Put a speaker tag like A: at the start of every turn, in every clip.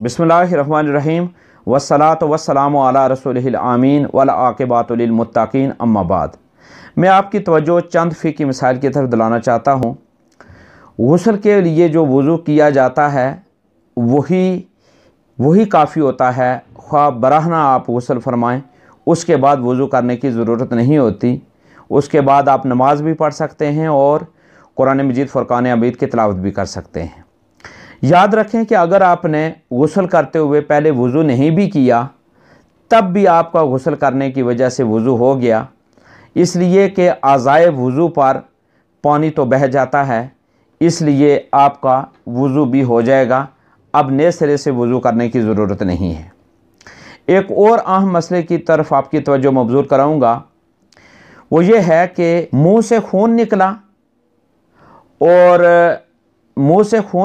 A: बिस्मिल्लाहिर्रहमानिर्रहीम वस्सलातु वस्सलामु अला रसूलिहिल आमीन वल आक़िबातु लिल मुत्तक़ीन अम्मा बाद। मैं आपकी तवज्जो चंद फ़िक़ही मसाइल की तरफ दिलाना चाहता हूँ। गुस्ल के लिए जो वज़ू किया जाता है वही काफ़ी होता है। ख्वाह बराहना आप गुस्ल फरमाएँ, उसके बाद वज़ू करने की ज़रूरत नहीं होती। उसके बाद आप नमाज भी पढ़ सकते हैं और कुरान मजीद फ़ुरक़ान हमीद की तिलावत भी कर सकते हैं। याद रखें कि अगर आपने गुस्ल करते हुए पहले वज़ू नहीं भी किया तब भी आपका गुस्ल करने की वजह से वज़ू हो गया, इसलिए कि आज़ाए वज़ू पर पानी तो बह जाता है, इसलिए आपका वज़ू भी हो जाएगा। अब नए सिरे से वज़ू करने की ज़रूरत नहीं है। एक और अहम मसले की तरफ आपकी तवज्जो मबज़ूर कराऊँगा, वो ये है कि मुँह से खून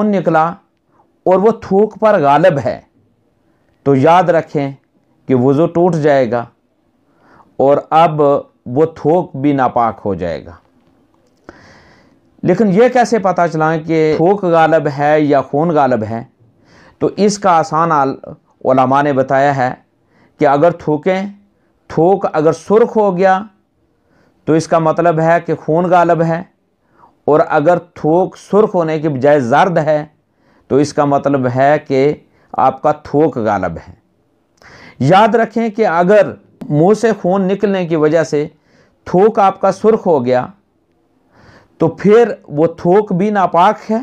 A: निकला और वो थूक पर गालिब है, तो याद रखें कि वज़ू टूट जाएगा और अब वो थूक भी नापाक हो जाएगा। लेकिन ये कैसे पता चला कि थूक गालिब है या खून गालिब है? तो इसका आसान उलमा ने बताया है कि अगर थूक अगर सुर्ख हो गया तो इसका मतलब है कि खून गालिब है, और अगर थूक सुर्ख होने के बजाय जर्द है तो इसका मतलब है कि आपका थूक गालिब है। याद रखें कि अगर मुंह से खून निकलने की वजह से थूक आपका सुर्ख हो गया तो फिर वो थूक भी नापाक है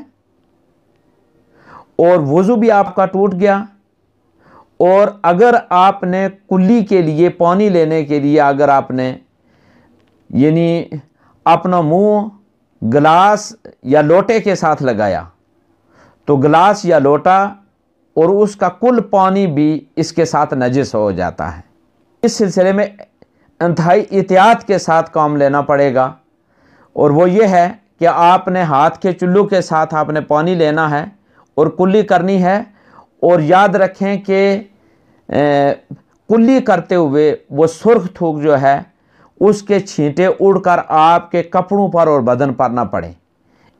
A: और वज़ू भी आपका टूट गया। और अगर आपने कुल्ली के लिए पानी लेने के लिए अगर आपने यानी अपना मुंह गिलास या लोटे के साथ लगाया तो गिलास या लोटा और उसका कुल पानी भी इसके साथ नजिस हो जाता है। इस सिलसिले में इंतहाई एहतियात के साथ काम लेना पड़ेगा, और वो ये है कि आपने हाथ के चुल्लू के साथ आपने पानी लेना है और कुल्ली करनी है। और याद रखें कि कुल्ली करते हुए वो सुर्ख थूक जो है उसके छींटे उड़कर आपके कपड़ों पर और बदन पर ना पड़े,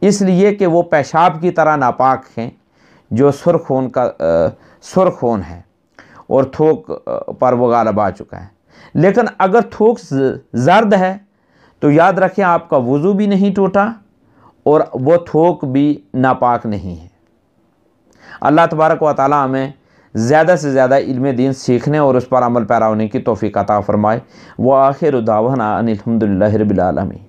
A: इसलिए कि वो पेशाब की तरह नापाक हैं जो सुर्ख खून है और थूक पर वो गालिब आ चुका है। लेकिन अगर थूक जर्द है तो याद रखें आपका वज़ू भी नहीं टूटा और वो थूक भी नापाक नहीं है। अल्लाह तबारक व तआला हमें ज़्यादा से ज़्यादा इल्म दीन सीखने और उस पर अमल पैरा होने की तौफीक अता फरमाए। व आखिर दावाना अनिल हम्दुलिल्लाहि रब्बिल आलमीन।